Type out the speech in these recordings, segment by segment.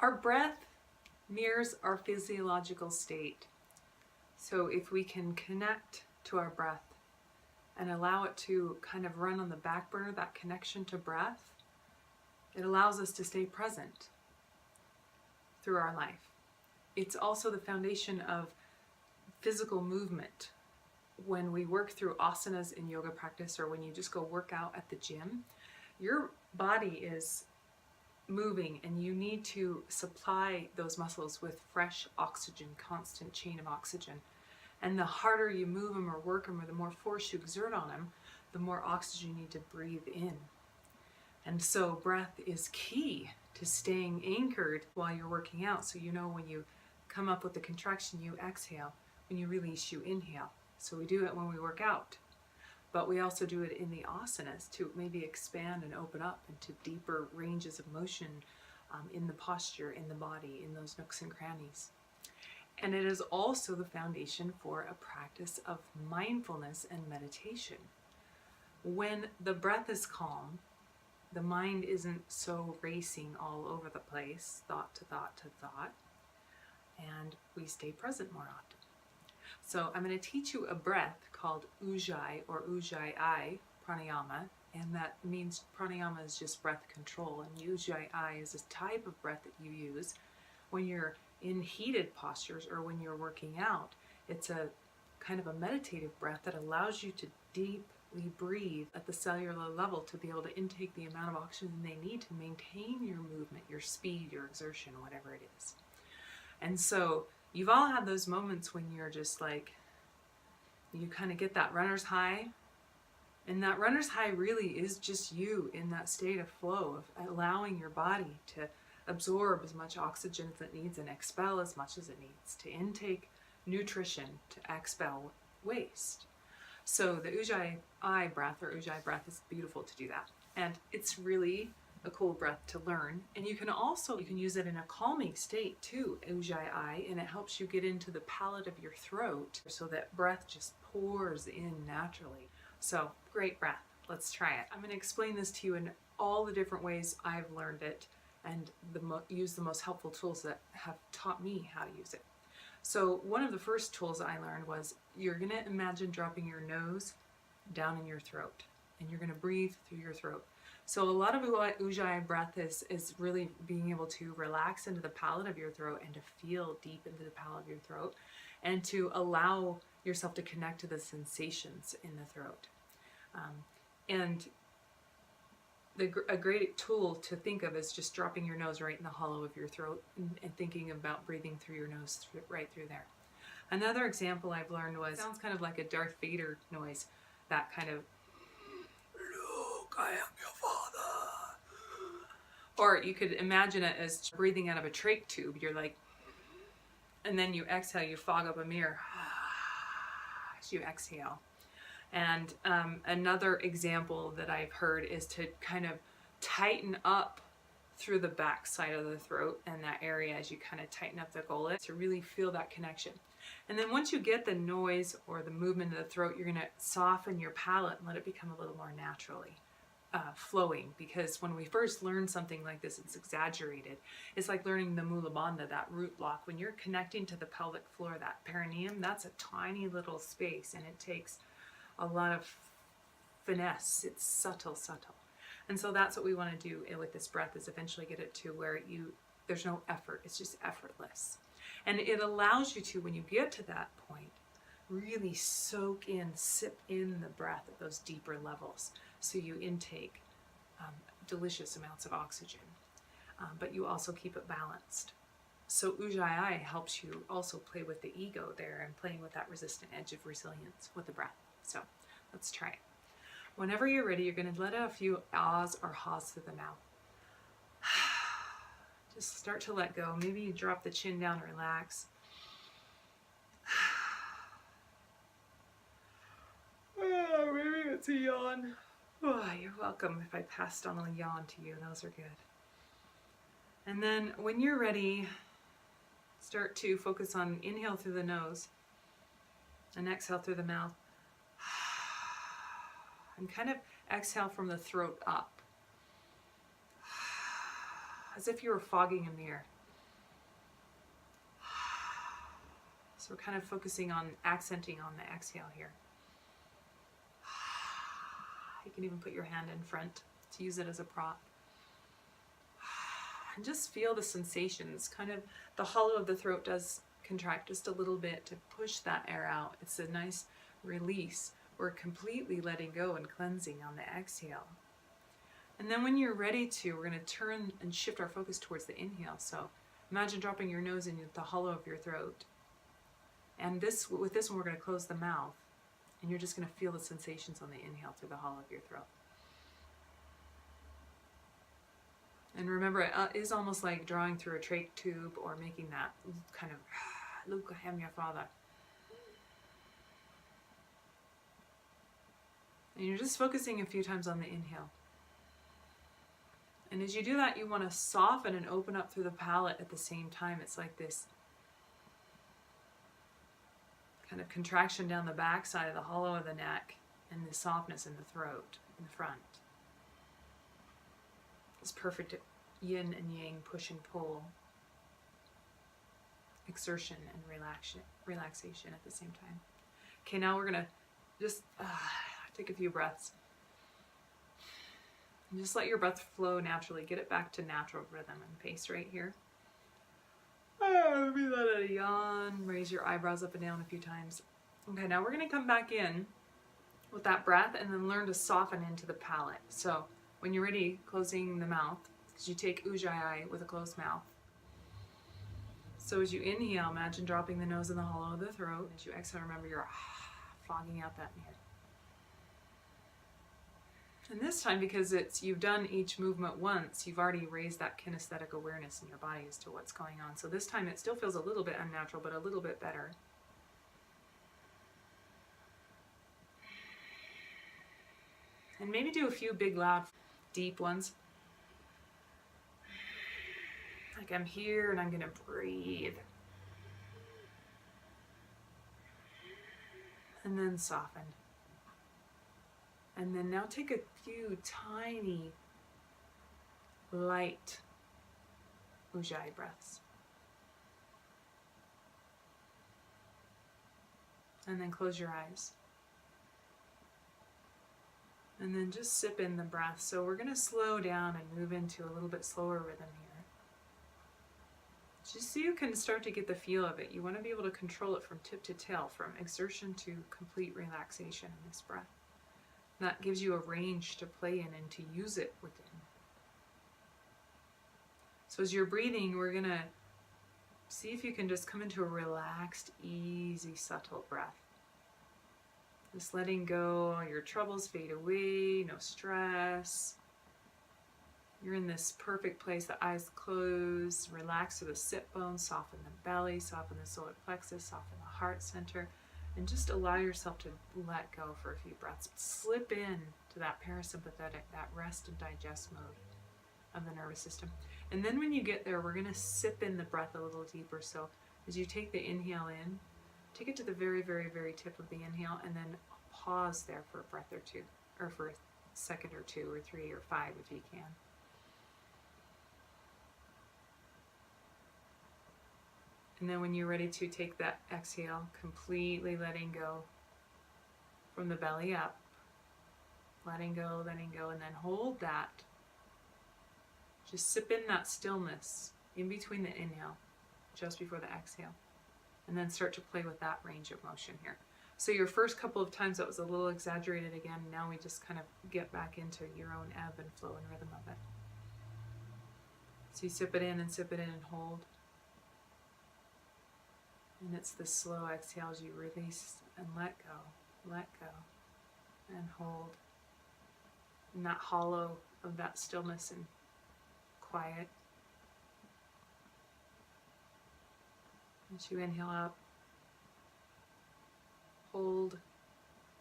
Our breath mirrors our physiological state. So if we can connect to our breath and allow it to kind of run on the back burner, that connection to breath, it allows us to stay present through our life. It's also the foundation of physical movement. When we work through asanas in yoga practice, or when you just go work out at the gym, your body is moving and you need to supply those muscles with fresh oxygen, constant chain of oxygen. And the harder you move them or work them, or the more force you exert on them, the more oxygen you need to breathe in. And so breath is key to staying anchored while you're working out. So you know when you come up with the contraction, you exhale. When you release, you inhale. So we do it when we work out. But we also do it in the asanas to maybe expand and open up into deeper ranges of motion in the posture, in the body, in those nooks and crannies. And it is also the foundation for a practice of mindfulness and meditation. When the breath is calm, the mind isn't so racing all over the place, thought to thought to thought, and we stay present more often. So I'm going to teach you a breath called Ujjayi or Ujjayi pranayama, and that means pranayama is just breath control, and Ujjayi is a type of breath that you use when you're in heated postures or when you're working out. It's a kind of a meditative breath that allows you to deeply breathe at the cellular level to be able to intake the amount of oxygen they need to maintain your movement, your speed, your exertion, whatever it is. And so you've all had those moments when you're just like, you kind of get that runner's high. And that runner's high really is just you in that state of flow, of allowing your body to absorb as much oxygen as it needs and expel as much as it needs, to intake nutrition, to expel waste. So the Ujjayi breath or Ujjayi breath is beautiful to do that. And it's really a cool breath to learn. And you can use it in a calming state too, Ujjayi, and it helps you get into the palate of your throat so that breath just pours in naturally. So great breath. Let's try it. I'm going to explain this to you in all the different ways I've learned it and use the most helpful tools that have taught me how to use it. So one of the first tools I learned was you're going to imagine dropping your nose down in your throat, and you're going to breathe through your throat. So a lot of Ujjayi breath is really being able to relax into the palate of your throat and to feel deep into the palate of your throat and to allow yourself to connect to the sensations in the throat. And a great tool to think of is just dropping your nose right in the hollow of your throat and thinking about breathing through your nose right through there. Another example I've learned sounds kind of like a Darth Vader noise, that kind of, Luke, I am your father. Or you could imagine it as breathing out of a trach tube. You're like, and then you exhale, you fog up a mirror as you exhale. And another example that I've heard is to kind of tighten up through the back side of the throat and that area as you kind of tighten up the gullet to really feel that connection. And then once you get the noise or the movement of the throat, you're going to soften your palate and let it become a little more naturally flowing. Because when we first learn something like this, it's exaggerated. It's like learning the Mula Bandha, that root block. When you're connecting to the pelvic floor, that perineum, that's a tiny little space, and it takes a lot of finesse. It's subtle. And so that's what we want to do with this breath, is eventually get it to where there's no effort. It's just effortless. And it allows you to, when you get to that point, really soak in, sip in the breath at those deeper levels. So you intake delicious amounts of oxygen, but you also keep it balanced. So Ujjayi helps you also play with the ego there and playing with that resistant edge of resilience with the breath. So let's try it. Whenever you're ready, you're going to let out a few ahs or ha's through the mouth. Just start to let go. Maybe you drop the chin down and relax. Maybe it's a yawn. Oh, you're welcome if I passed on a yawn to you. Those are good. And then when you're ready, start to focus on inhale through the nose and exhale through the mouth. And kind of exhale from the throat up, as if you were fogging a mirror. So we're kind of focusing on accenting on the exhale here. You can even put your hand in front to use it as a prop. And just feel the sensations. Kind of the hollow of the throat does contract just a little bit to push that air out. It's a nice release. We're completely letting go and cleansing on the exhale. And then when you're ready to, we're going to turn and shift our focus towards the inhale. So imagine dropping your nose in the hollow of your throat. And with this one, we're going to close the mouth. And you're just going to feel the sensations on the inhale through the hollow of your throat. And remember, it is almost like drawing through a trach tube or making that kind of, Luke, I am your father. And you're just focusing a few times on the inhale. And as you do that, you want to soften and open up through the palate at the same time. It's like this kind of contraction down the back side of the hollow of the neck and the softness in the throat, in the front. It's perfect yin and yang, push and pull, exertion and relaxation at the same time. Okay, now we're going to just take a few breaths. And just let your breath flow naturally. Get it back to natural rhythm and pace right here. Breathe out a yawn. Raise your eyebrows up and down a few times. Okay, now we're going to come back in with that breath and then learn to soften into the palate. So when you're ready, closing the mouth, because you take Ujjayi with a closed mouth. So as you inhale, imagine dropping the nose in the hollow of the throat. As you exhale, remember you're fogging out that air. And this time, because you've done each movement once, you've already raised that kinesthetic awareness in your body as to what's going on. So this time it still feels a little bit unnatural, but a little bit better. And maybe do a few big, loud, deep ones. Like I'm here and I'm going to breathe. And then soften. And then now take a few tiny, light Ujjayi breaths. And then close your eyes. And then just sip in the breath. So we're going to slow down and move into a little bit slower rhythm here. Just so you can start to get the feel of it. You want to be able to control it from tip to tail, from exertion to complete relaxation in this breath. That gives you a range to play in and to use it within. So as you're breathing, we're going to see if you can just come into a relaxed, easy, subtle breath. Just letting go, your troubles fade away, no stress. You're in this perfect place, the eyes closed, relax through the sit bones, soften the belly, soften the solar plexus, soften the heart center. And just allow yourself to let go for a few breaths. Slip in to that parasympathetic, that rest and digest mode of the nervous system. And then when you get there, we're going to sip in the breath a little deeper. So as you take the inhale in, take it to the very, very, very tip of the inhale and then pause there for a breath or two, or for a second or two or three or five if you can. And then when you're ready to take that exhale, completely letting go from the belly up. Letting go, and then hold that. Just sip in that stillness in between the inhale, just before the exhale. And then start to play with that range of motion here. So your first couple of times that was a little exaggerated again. Now we just kind of get back into your own ebb and flow and rhythm of it. So you sip it in and hold. And it's the slow exhale as you release and let go, and hold. In that hollow of that stillness and quiet. As you inhale up, hold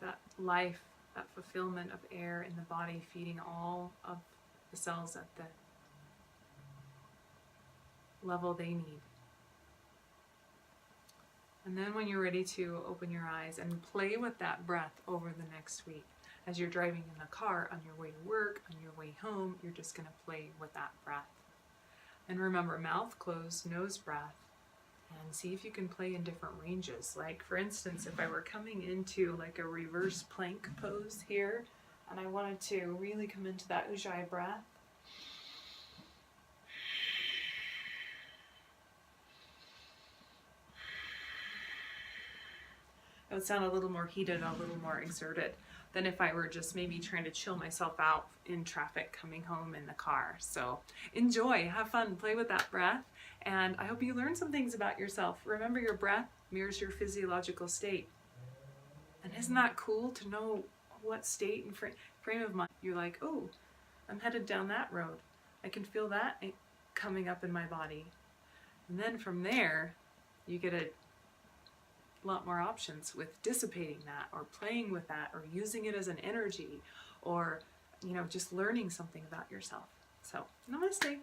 that life, that fulfillment of air in the body, feeding all of the cells at the level they need. And then when you're ready to open your eyes and play with that breath over the next week. As you're driving in the car, on your way to work, on your way home, you're just going to play with that breath. And remember, mouth closed, nose breath, and see if you can play in different ranges. Like for instance, if I were coming into like a reverse plank pose here, and I wanted to really come into that Ujjayi breath, it would sound a little more heated, a little more exerted than if I were just maybe trying to chill myself out in traffic coming home in the car. So enjoy, have fun, play with that breath, and I hope you learn some things about yourself. Remember, your breath mirrors your physiological state. And isn't that cool to know what state and frame of mind you're like, oh, I'm headed down that road. I can feel that coming up in my body. And then from there, you get a lot more options with dissipating that, or playing with that, or using it as an energy, or just learning something about yourself. So namaste.